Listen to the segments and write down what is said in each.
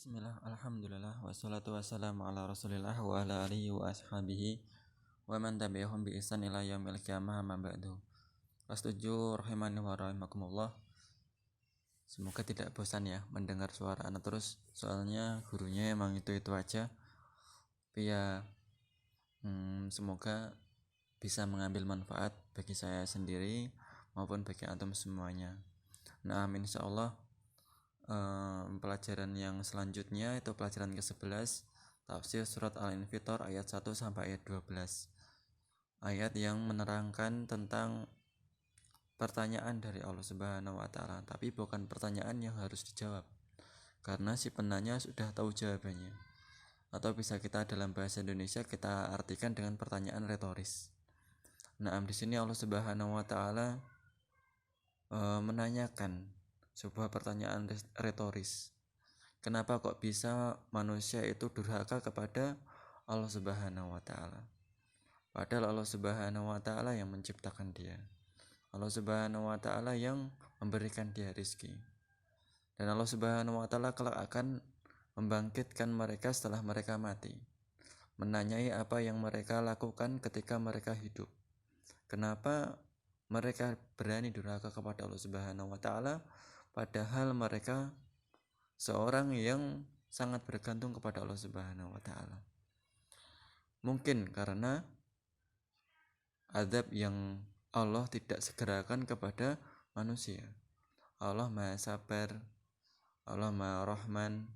Bismillah, alhamdulillah, wassalatu wassalamu ala rasulillah wa ala alihi wa ashabihi wa man tabi'ahum bi ihsan ila yaumil qiyamah ma ba'du. Wastuju rahimani wa rahimakumullah. Semoga tidak bosan ya mendengar suara anak terus, soalnya gurunya emang itu aja. Tapi ya semoga bisa mengambil manfaat bagi saya sendiri maupun bagi antum semuanya. Nah, insyaallah pelajaran yang selanjutnya itu pelajaran ke-11 tafsir surat Al-Infitor ayat 1 sampai ayat 12. Ayat yang menerangkan tentang pertanyaan dari Allah Subhanahu wa taala, tapi bukan pertanyaan yang harus dijawab karena si penanya sudah tahu jawabannya. Atau bisa kita dalam bahasa Indonesia kita artikan dengan pertanyaan retoris. Nah, di sini Allah Subhanahu wa taala menanyakan sebuah pertanyaan retoris. Kenapa kok bisa manusia itu durhaka kepada Allah Subhanahu wa taala? Padahal Allah Subhanahu wa taala yang menciptakan dia. Allah Subhanahu wa taala yang memberikan dia rizki. Dan Allah Subhanahu wa taala kelak akan membangkitkan mereka setelah mereka mati. Menanyai apa yang mereka lakukan ketika mereka hidup. Kenapa mereka berani durhaka kepada Allah Subhanahu wa taala padahal mereka seorang yang sangat bergantung kepada Allah Subhanahu wa taala. Mungkin karena azab yang Allah tidak segerakan kepada manusia. Allah Maha Sabar, Allah Maha Rahman,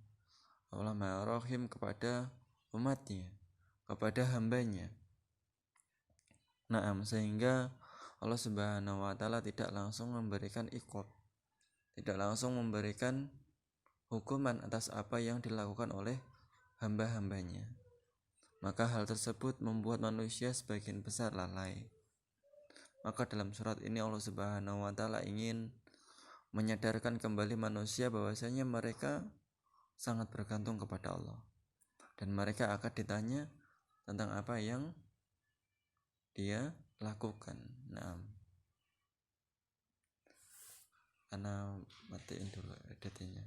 Allah Maha Rahim kepada umatnya, kepada hambanya. Sehingga Allah Subhanahu wa taala tidak langsung memberikan iqab, tidak langsung memberikan hukuman atas apa yang dilakukan oleh hamba-hambanya. Maka hal tersebut membuat manusia sebagian besar lalai. Maka dalam surat ini Allah Subhanahu wa taala ingin menyadarkan kembali manusia bahwasanya mereka sangat bergantung kepada Allah. Dan mereka akan ditanya tentang apa yang dia lakukan. Ana matiin dulu editnya.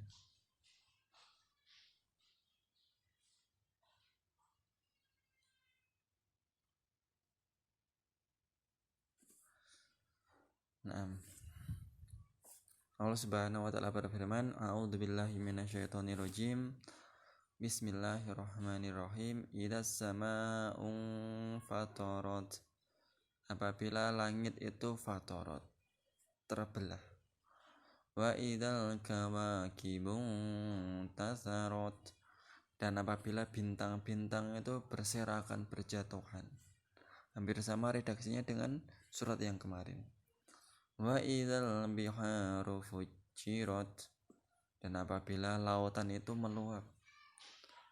Allah Subhanahu wa taala berfirman, "A'udzubillahi minasyaitonirrajim. Bismillahirrahmanirrahim. Idzas samaa'un fatarat." Apabila langit itu fatarat, terbelah. Wa idzal kawakibun tasarat. Dan apabila bintang-bintang itu berserakan, berjatuhan. Hampir sama redaksinya dengan surat yang kemarin. Wa idzal biharu fujirat. Dan apabila lautan itu meluap,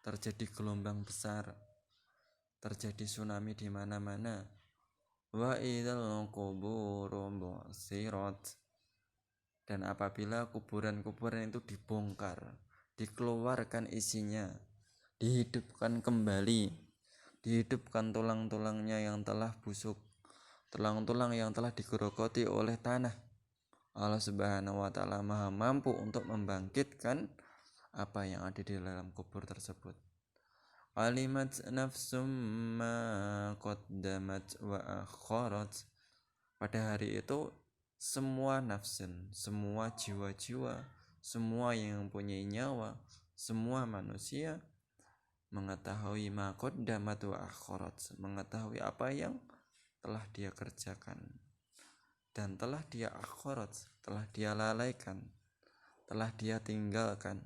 terjadi gelombang besar, terjadi tsunami di mana-mana. Wa idzal quburu bu'sirat. Dan apabila kuburan-kuburan itu dibongkar, dikeluarkan isinya, dihidupkan kembali, dihidupkan tulang-tulangnya yang telah busuk, tulang-tulang yang telah digerogoti oleh tanah. Allah Subhanahu wa taala Maha mampu untuk membangkitkan apa yang ada di dalam kubur tersebut. Alimat nafsum ma qaddamat wa akharat. Pada hari itu semua nafsun, semua jiwa-jiwa, semua yang mempunyai nyawa, semua manusia mengetahui ma qaddamat wa akharat, mengetahui apa yang telah dia kerjakan dan telah dia akhirat, telah dia lalaikan, telah dia tinggalkan.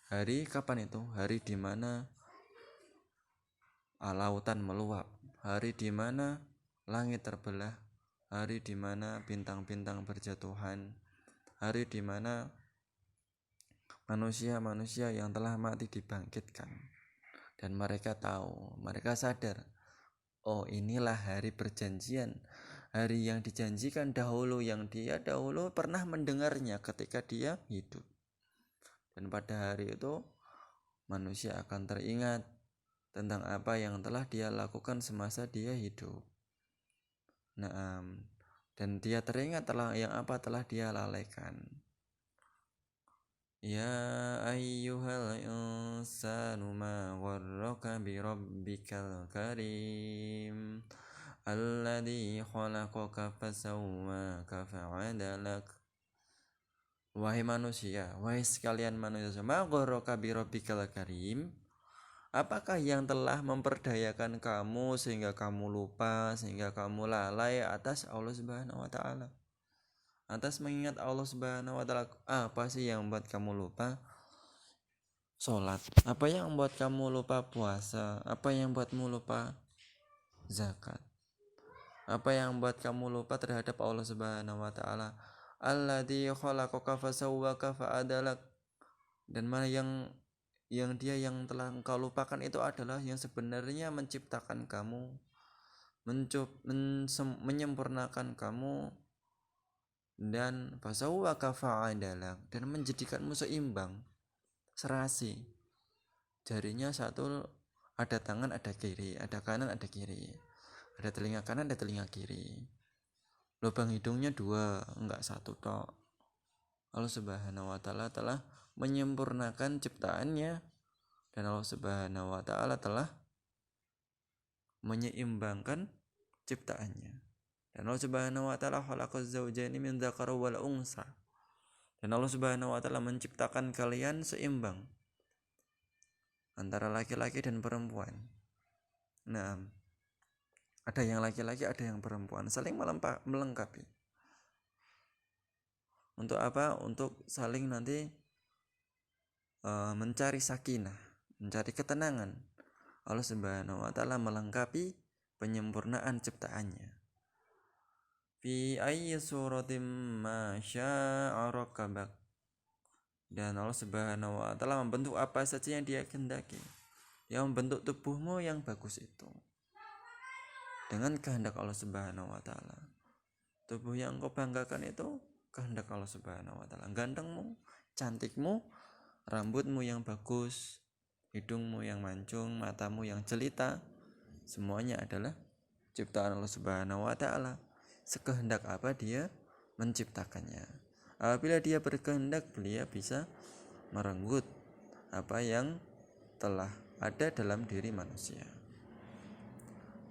Hari kapan itu? Hari di mana lautan meluap, hari di mana langit terbelah, hari di mana bintang-bintang berjatuhan, hari di mana manusia-manusia yang telah mati dibangkitkan. Dan mereka tahu, mereka sadar, oh inilah hari perjanjian, hari yang dijanjikan dahulu, yang dia dahulu pernah mendengarnya ketika dia hidup. Dan pada hari itu manusia akan teringat tentang apa yang telah dia lakukan semasa dia hidup. Dan dia teringat yang apa telah dia lalaikan. Ya ayyuhal insanu ma gharraka bi rabbikal karim alladzi khalaqaka fasawwaka fa'adalak. Wahai manusia, wahai sekalian manusia, ma gharraka bi rabbikal karim. Apakah yang telah memperdayakan kamu sehingga kamu lupa, sehingga kamu lalai atas Allah Subhanahu wa taala? Atas mengingat Allah Subhanahu wa taala, apa sih yang membuat kamu lupa sholat? Apa yang membuat kamu lupa puasa? Apa yang membuatmu lupa zakat? Apa yang membuat kamu lupa terhadap Allah Subhanahu wa taala? Alladzi khalaqaka fasawwaka fa'adalak. Dan mana yang dia yang telah engkau lupakan itu adalah yang sebenarnya menciptakan kamu, menyempurnakan kamu, dan fasawwaka fa'adalak, dan menjadikanmu seimbang, serasi. Jarinya satu, ada tangan, ada kiri, ada kanan, ada kiri, ada telinga kanan, ada telinga kiri. Lubang hidungnya dua, enggak satu tok. Allah Subhanahu wa taala telah menyempurnakan ciptaannya, dan Allah Subhanahu wa taala telah menyeimbangkan ciptaannya. Dan Allah Subhanahu wa taala khalaqaz zawjaini min dzakari wal unsa. Dan Allah Subhanahu wa taala menciptakan kalian seimbang antara laki-laki dan perempuan. Nah, ada yang laki-laki, ada yang perempuan, saling melengkapi. Untuk apa? Untuk saling nanti mencari sakinah, mencari ketenangan. Allah Subhanahu wa taala melengkapi penyempurnaan ciptaannya. Fi ayyi suratim ma syaa rakkabak. Dan Allah Subhanahu wa taala membentuk apa saja yang Dia kehendaki. Dia membentuk tubuhmu yang bagus itu dengan kehendak Allah Subhanahu wa taala. Tubuh yang kau banggakan itu kehendak Allah Subhanahu wa taala. Gantengmu, cantikmu, rambutmu yang bagus, hidungmu yang mancung, matamu yang jelita, semuanya adalah ciptaan Allah Subhanahu wa taala. Sekehendak apa Dia menciptakannya. Apabila Dia berkehendak, Beliau bisa merenggut apa yang telah ada dalam diri manusia.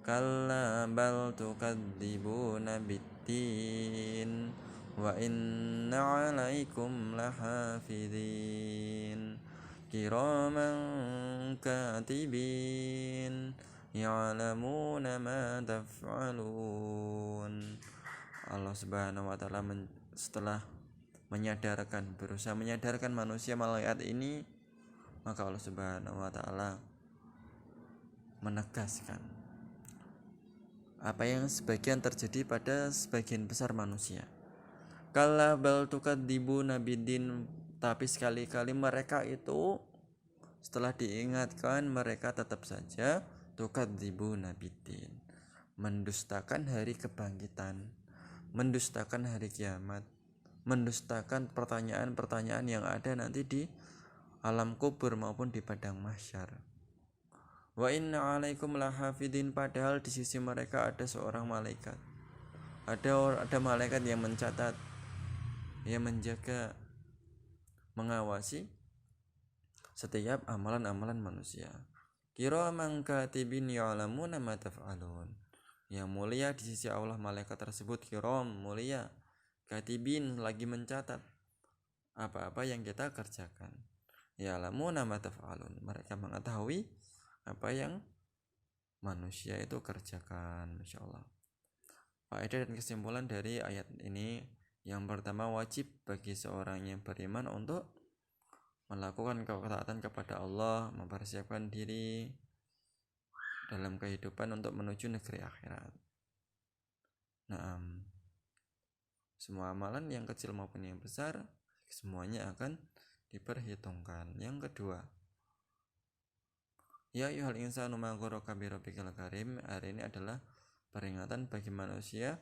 Kalla bal tukadzibuna biddin wa inna 'alaikum lahafidhin kiraman katibin ya'lamuna ma taf'alun. Allah Subhanahu wa taala setelah berusaha menyadarkan manusia melalui ayat ini, maka Allah Subhanahu wa taala menegaskan apa yang sebagian terjadi pada sebagian besar manusia. Kalla bal tukadzibuna biddin, tapi sekali-kali mereka itu setelah diingatkan mereka tetap saja tukadzibuna biddin, mendustakan hari kebangkitan, mendustakan hari kiamat, mendustakan pertanyaan-pertanyaan yang ada nanti di alam kubur maupun di padang mahsyar. Wa inna 'alaikum lahafidin, padahal di sisi mereka ada seorang malaikat. Ada malaikat yang mencatat, yang menjaga, mengawasi setiap amalan-amalan manusia. Kiraman katibin ya'lamuna ma taf'alun. Yang mulia di sisi Allah malaikat tersebut kiram, mulia. Katibin, lagi mencatat apa-apa yang kita kerjakan. Ya'lamuna ma taf'alun, mereka mengetahui apa yang manusia itu kerjakan. Masya Allah. Faedah dan kesimpulan dari ayat ini, yang pertama, wajib bagi seorang yang beriman untuk melakukan ketaatan kepada Allah, mempersiapkan diri dalam kehidupan untuk menuju negeri akhirat. Nah, semua amalan yang kecil maupun yang besar, semuanya akan diperhitungkan. Yang kedua, ya ayyuhal insanu ma gharraka bi rabbikal karim. Hari ini adalah peringatan bagi manusia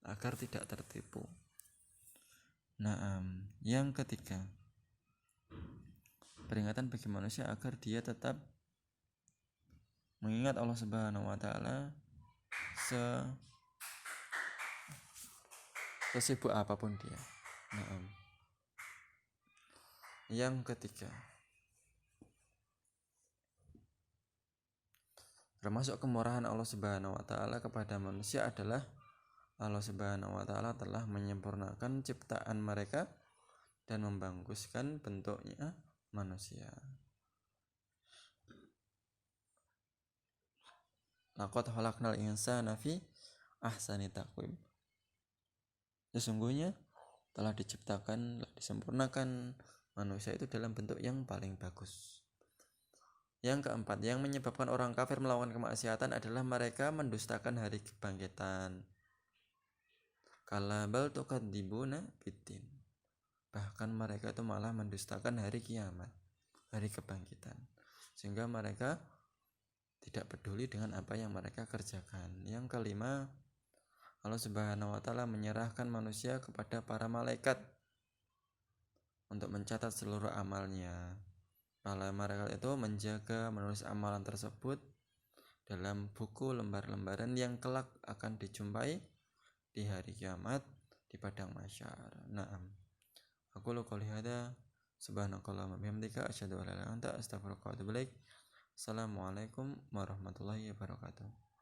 agar tidak tertipu. Nah, yang ketiga, peringatan bagi manusia agar dia tetap mengingat Allah Subhanahu wa taala sesibuk apapun dia. Yang ketiga, termasuk kemurahan Allah Subhanahu wa taala kepada manusia adalah Allah Subhanahu wa taala telah menyempurnakan ciptaan mereka dan membaguskan bentuknya manusia. Laqad khalaqnal insana fi ahsani taqwim. Sesungguhnya telah diciptakan, telah disempurnakan manusia itu dalam bentuk yang paling bagus. Yang keempat, yang menyebabkan orang kafir melakukan kemaksiatan adalah mereka mendustakan hari kebangkitan. Kala bal tukadzibuna biddin. Bahkan mereka itu malah mendustakan hari kiamat, hari kebangkitan. Sehingga mereka tidak peduli dengan apa yang mereka kerjakan. Yang kelima, Allah Subhanahu wa taala menyerahkan manusia kepada para malaikat untuk mencatat seluruh amalnya. Para malaikat itu menjaga menulis amalan tersebut dalam buku lembar-lembaran yang kelak akan dijumpai di hari kiamat di padang mahsyar. Naam. Aku qouli hada subhanakallahumma bihamdika asyhadu an la ilaha illa anta astaghfiruka wa atubu ilaik. Assalamualaikum warahmatullahi wabarakatuh.